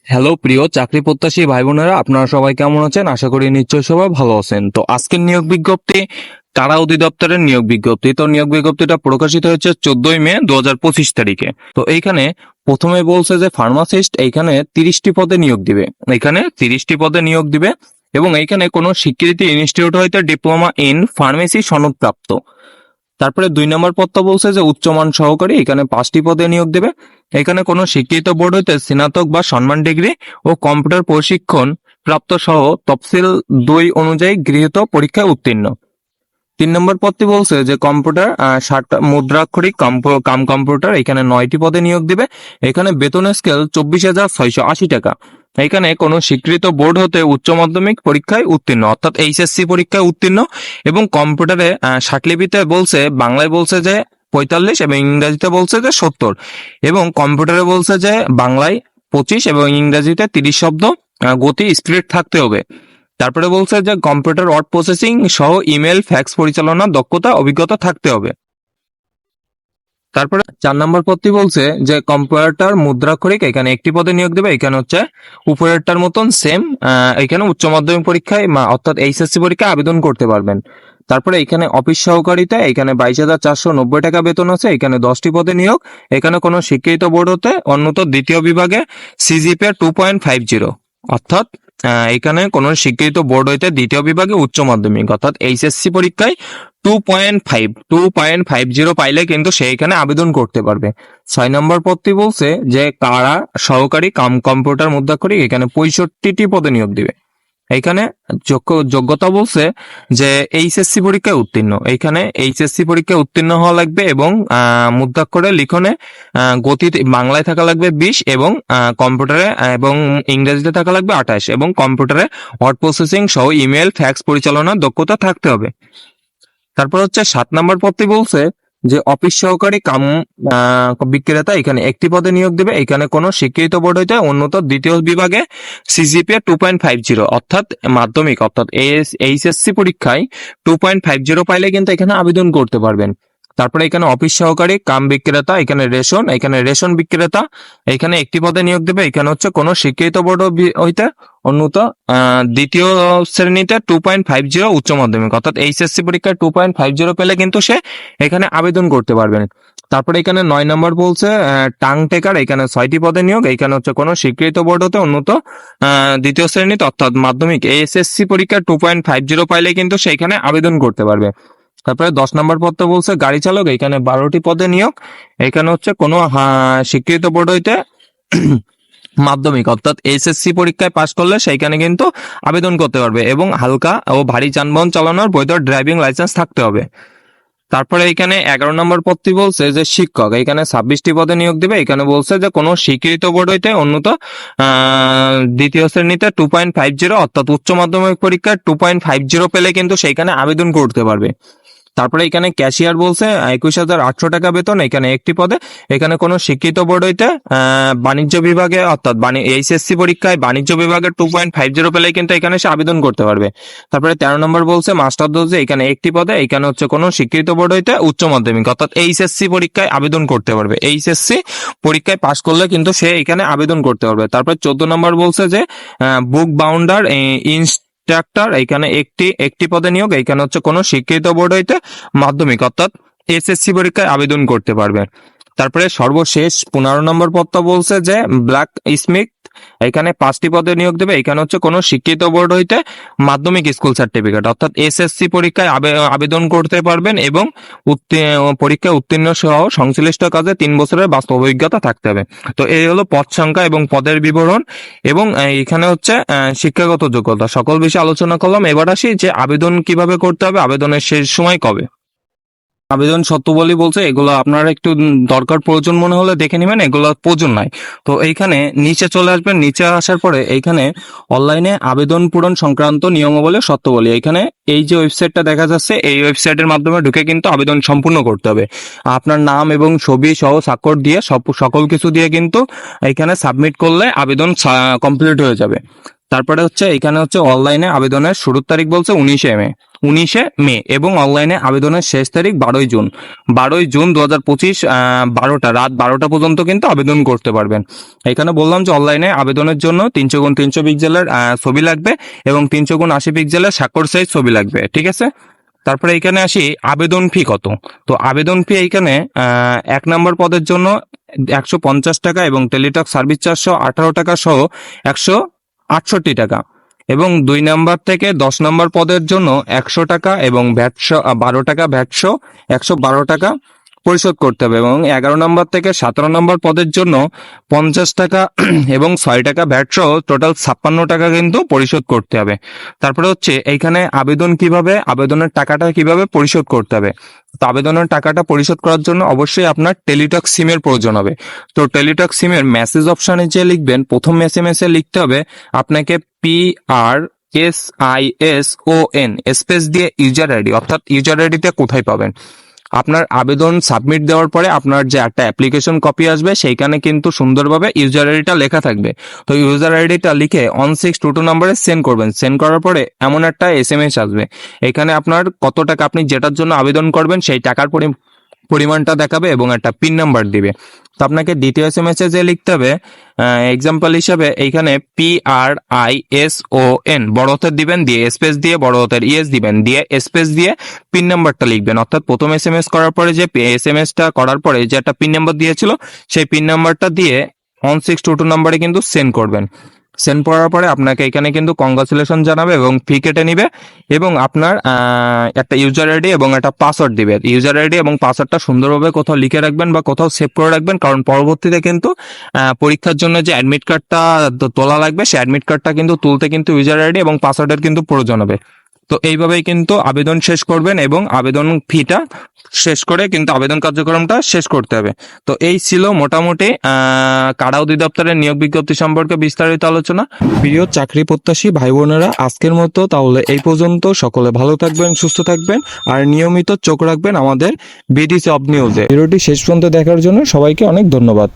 Hello প্রিয় চাকরি প্রত্যাশী ভাই বোনেরা, আপনারা সবাই কেমন আছেন? আশা করি নিশ্চয়ই সবাই ভালো আছেন। তো আজকের নিয়োগ বিজ্ঞপ্তি কারা অধিদপ্তরের নিয়োগ বিজ্ঞপ্তি। তো নিয়োগ বিজ্ঞপ্তিটা প্রকাশিত হয়েছে 14 মে 2025 তারিখে। তো এইখানে প্রথমে বলছে যে ফার্মাসিস্ট এইখানে 30টি পদে নিয়োগ দিবে। এখানে 30টি পদে নিয়োগ দিবে এবং এইখানে কোনো স্বীকৃতি ইনস্টিটিউট হইতে ডিপ্লোমা ইন ফার্মেসি সনদপ্রাপ্ত। তারপরে 2 নম্বর পদটা বলছে যে উচ্চমান সহকারী, এখানে 5টি পদে নিয়োগ দেবে। এখানে কোনো শিক্ষিত বোর্ড হইতে স্নাতক বা সম্মান ডিগ্রি ও কম্পিউটার প্রশিক্ষণ প্রাপ্ত সহ তফসিল 2 অনুযায়ী গৃহীত পরীক্ষায় উত্তীর্ণ। 3 নম্বর পদটি বলছে যে কম্পিউটার 60 মুদ্রাক্ষরিক কাম কম্পিউটার, এখানে 9টি পদে নিয়োগ দিবে। এখানে বেতন স্কেল 24,680 টাকা। এখানে কোনো স্বীকৃত বোর্ড হতে উচ্চ মাধ্যমিক পরীক্ষায় উত্তীর্ণ অর্থাৎ এইচএসসি পরীক্ষায় উত্তীর্ণ এবং কম্পিউটারে ষাটলিপিতে বলছে, বাংলায় বলছে যে 45 এবং ইংরেজিতে বলছে যে 70 এবং কম্পিউটারে বলছে যে বাংলায় 25 এবং ইংরেজিতে 30 শব্দ গতি স্পিড থাকতে হবে। তারপরে বলছে যে কম্পিউটার ওয়ার্ড প্রসেসিং সহ ইমেল ফ্যাক্স পরিচালনার দক্ষতা অভিজ্ঞতা থাকতে হবে। তারপরে 4 নম্বর পদটি বলছে যে কম্পিউটার মুদ্রাক্ষরিক, এখানে 1টি পদে নিয়োগ দেবে। এখানে হচ্ছে উপরেরটার মতন সেম, এখানে উচ্চ মাধ্যমিক পরীক্ষায় অর্থাৎ এইচএসসি পরীক্ষায় আবেদন করতে পারবেন। তারপরে এখানে অফিস সহকারীতে এখানে 22,490 টাকা বেতন আছে। এখানে 10টি পদে নিয়োগ। এখানে কোনো স্বীকৃত বোর্ড হতে অন্যত দ্বিতীয় বিভাগে সিজিপিএ 2.50 অর্থাৎ এখানে কোনো স্বীকৃত বোর্ড হইতে দ্বিতীয় বিভাগে উচ্চ মাধ্যমিক অর্থাৎ এইচএসসি পরীক্ষায় 2.50 পাইলে কিন্তু সে এখানে আবেদন করতে পারবে। 6 নম্বর পদটি বলছে যে কারা সহকারী কাম কম্পিউটার মুদ্রাক্ষরিক, এখানে 65টি পদে নিয়োগ দিবে। এইখানে যোগ্যতা বলছে যে এইচএসসি পরীক্ষায় উত্তীর্ণ। এইখানে এইচএসসি পরীক্ষায় উত্তীর্ণ হওয়া লাগবে এবং মুদ্রাক্ষরে লিখনে গতি বাংলায় থাকা লাগবে 20 এবং কম্পিউটারে এবং ইংরেজিতে থাকা লাগবে 28 এবং কম্পিউটারে ওয়ার্ড প্রসেসিং সহ ইমেল ফ্যাক্স পরিচালনার দক্ষতা থাকতে হবে। তারপর হচ্ছে 7 নম্বর পদটি বলছে যে অফিস সহকারী কাম বিক্রেতা, এখানে 1টি পদে নিয়োগ দেবে। এখানে কোনো স্বীকৃত বোর্ড হইতে উন্নত দ্বিতীয় বিভাগে সিজিপিএ 2.50 অর্থাৎ মাধ্যমিক অর্থাৎ এইচএসসি পরীক্ষায় 2.50 পাইলে কিন্তু এখানে আবেদন করতে পারবেন। তারপরে এখানে অফিস সহকারী কাম বিক্রেতা, এখানে রেশন বিক্রেতা, এখানে 1টি পদে নিয়োগ দেবে। এখানে হচ্ছে কোনো স্বীকৃত বোর্ড হইতে উন্নত দ্বিতীয় শ্রেণীতে 2.50 উচ্চ মাধ্যমিক অর্থাৎ এইচএসসি পরীক্ষায় 2.50 পেলে কিন্তু সে এখানে আবেদন করতে পারবেন। তারপরে এখানে 9 নম্বর বলছে টাং টেকার, এখানে 6টি পদে নিয়োগ। এখানে হচ্ছে কোনো স্বীকৃত বোর্ড হতে উন্নত দ্বিতীয় শ্রেণীতে অর্থাৎ মাধ্যমিক এইচএসসি পরীক্ষায় 2.50 পাইলে কিন্তু সেখানে আবেদন করতে পারবে। তারপরে 10 নম্বর পদটা বলছে গাড়ি চালক, এখানে 12টি পদে নিয়োগ। এখানে হচ্ছে কোনো স্বীকৃত বোর্ড হইতে মাধ্যমিক অর্থাৎ এইচএসসি পরীক্ষায় পাশ করলে সেইখানে কিন্তু আবেদন করতে পারবে এবং হালকা ও ভারী যানবাহন চালানোর বৈধ ড্রাইভিং লাইসেন্স থাকতে হবে। তারপরে এখানে 11 নম্বর পদটি বলছে যে শিক্ষক, এখানে 26টি পদে নিয়োগ দিবে। এখানে বলছে যে কোনো স্বীকৃত বোর্ড হইতে উন্নত দ্বিতীয় শ্রেণীতে 2.50 অর্থাৎ উচ্চ মাধ্যমিক পরীক্ষায় 2.50 পেলে কিন্তু সেইখানে আবেদন করতে পারবে। তারপরে এখানে ক্যাশিয়ার বলছে 21,800 টাকা বেতন, এখানে 1টি পদে। এখানে কোনো শিক্ষিত বোর্ড হইতে বাণিজ্য বিভাগে অর্থাৎ এইচএসসি পরীক্ষায় বাণিজ্য বিভাগে 2.50 পেলে কিন্তু এখানে সে আবেদন করতে পারবে। তারপরে 13 নম্বর বলছে মাস্টার দর্জি, এখানে 1টি পদে। এখানে হচ্ছে কোনো শিক্ষিত বোর্ড হইতে উচ্চ মাধ্যমিক অর্থাৎ এইচএসসি পরীক্ষায় আবেদন করতে পারবে। এইচএসসি পরীক্ষায় পাশ করলে কিন্তু সে এখানে আবেদন করতে পারবে। তারপর 14 নম্বর বলছে যে বুক বাউন্ডার ইনস্ট্রাক্টর, এখানে একটি পদে নিয়োগ। এখানে হচ্ছে কোনো স্বীকৃত বোর্ড হইতে মাধ্যমিক অর্থাৎ এসএসসি পরীক্ষায় আবেদন করতে পারবে। তারপরে সর্বশেষ 15 নম্বর পদটা বলছে যে ব্ল্যাক স্মিথ, এখানে 5টি পদে নিয়োগ দেবে। এখানে হচ্ছে কোনো শিক্ষিত বোর্ড হইতে মাধ্যমিক স্কুল সার্টিফিকেট অর্থাৎ এসএসসি পরীক্ষায় আবেদন করতে পারবেন এবং পরীক্ষায় উত্তীর্ণ সহ সংশ্লিষ্ট কাজে 3 বছরের বাস্তব অভিজ্ঞতা থাকতে হবে। তো এই হলো পদ সংখ্যা এবং পদের বিবরণ এবং এখানে হচ্ছে শিক্ষাগত যোগ্যতা সকল বিষয়ে আলোচনা করলাম। এবার আসি যে আবেদন কিভাবে করতে হবে, আবেদনের শেষ সময় কবে। আবেদন সত্যবলী বলছে এগুলো আপনারা একটু দরকার প্রয়োজন মনে হলে দেখে নেবেন, এগুলো প্রয়োজন নাই। তো এইখানে নিচে চলে আসবেন, নিচে আসার পরে এইখানে অনলাইনে আবেদন পূরণ সংক্রান্ত নিয়মাবলী সত্যবলী, এইখানে এই যে ওয়েবসাইটটা দেখা যাচ্ছে এই ওয়েবসাইটের মাধ্যমে ঢুকে কিন্তু আবেদন সম্পূর্ণ করতে হবে। আপনার নাম এবং ছবি সহ স্বাক্ষর দিয়ে সকল কিছু দিয়ে কিন্তু এইখানে সাবমিট করলে আবেদন কমপ্লিট হয়ে যাবে। তারপরে হচ্ছে এখানে হচ্ছে অনলাইনে আবেদনের শুরুর তারিখ বলছে 19 মে। 19 মে এবং অনলাইনে আবেদনের শেষ তারিখ 12ই জুন। 12ই জুন 2025 রাত 12টা পর্যন্ত কিন্তু আবেদন করতে পারবেন। এখানে বললাম যে অনলাইনে আবেদনের জন্য 300x300 পিক্সেলের ছবি লাগবে এবং 300x80 পিক্সেলের স্বাক্ষর সাইজ ছবি লাগবে, ঠিক আছে। তারপরে এখানে আসি আবেদন ফি কত। তো আবেদন ফি এইখানে 1 নম্বর পদের জন্য 150 টাকা এবং টেলিটক সার্ভিস চার্জ 18 টাকা সহ 168 টাকা, এবং 2 নম্বর থেকে 10 নম্বর পদের জন্য 100 টাকা এবং ভ্যাট 12 টাকা ভ্যাট 112 টাকা পরিশোধ করতে হবে, এবং 11 নম্বর থেকে 17 নম্বর পদের জন্য 50 টাকা এবং 6 টাকা ভ্যাট সহ টোটাল 56 টাকা কিন্তু পরিশোধ করতে হবে। তারপরে হচ্ছে এইখানে আবেদনের টাকাটা কিভাবে পরিশোধ করতে হবে। তো আবেদনের টাকাটা পরিশোধ করার জন্য অবশ্যই আপনার টেলিটক সিমের প্রয়োজন হবে। তো টেলিটক সিমের মেসেজ অপশনে যে লিখবেন, প্রথম এসএমএস-এ লিখতে হবে আপনাকে PRSISON স্পেস দিয়ে ইউজার আইডি, অর্থাৎ ইউজার আইডিটা কোথায় পাবেন। আপনার আবেদন সাবমিট দেওয়ার পরে আপনার যে একটা অ্যাপ্লিকেশন কপি আসবে, সেইখানে কিন্তু সুন্দরভাবে ইউজার আইডিটা লেখা থাকবে। তো ইউজার আইডিটা লিখে 1622 নম্বরে সেন্ড করবেন। সেন্ড করার পরে এমন একটা এসএমএস আসবে, এখানে আপনার কত টাকা আপনি যেটার জন্য আবেদন করবেন সেই টাকার পরিমাণটা দেখাবে এবং একটা পিন নাম্বার দিবে। তো আপনাকে দ্বিতীয় এসএমএস এ যে লিখতে হবে, এক্সাম্পল হিসাবে এইখানে PRISON বড় হাতের দিবেন, দিয়ে স্পেস দিয়ে বড় হাতের ইএস দিবেন, দিয়ে স্পেস দিয়ে পিন নাম্বারটা লিখবেন। অর্থাৎ প্রথম এসএমএস করার পরে যে এসএমএসটা করার পরে যে একটা পিন নাম্বার দিয়েছিল, সেই পিন নাম্বারটা দিয়ে 1622 নম্বরে কিন্তু সেন্ড করবেন। সেন্ড করার পরে আপনাকে এখানে কিন্তু কংগ্রাচুলেশন জানাবে এবং ফি কেটে নিবে, এবং আপনার একটা ইউজার আইডি এবং একটা পাসওয়ার্ড দিবে। ইউজার আইডি এবং পাসওয়ার্ডটা সুন্দরভাবে কোথাও লিখে রাখবেন বা কোথাও সেভ করে রাখবেন, কারণ পরবর্তীতে কিন্তু পরীক্ষার জন্য যে অ্যাডমিট কার্ডটা তোলা লাগবে, সেই অ্যাডমিট কার্ডটা কিন্তু তুলতে কিন্তু ইউজার আইডি এবং পাসওয়ার্ডের কিন্তু প্রয়োজন হবে। তো এইভাবেই কিন্তু আবেদন শেষ করবেন এবং আবেদন ফিটা শেষ করে কিন্তু আবেদন কার্যক্রমটা শেষ করতে হবে। তো এই ছিল মোটামুটি কারা অধিদপ্তরের নিয়োগ বিজ্ঞপ্তি সম্পর্কে বিস্তারিত আলোচনা। প্রিয় চাকরি প্রত্যাশী ভাই বোনেরা, আজকের মতো তাহলে এই পর্যন্ত। সকলে ভালো থাকবেন, সুস্থ থাকবেন, আর নিয়মিত চোখ রাখবেন আমাদের বিডি জব নিউজে। ভিডিওটি শেষ পর্যন্ত দেখার জন্য সবাইকে অনেক ধন্যবাদ।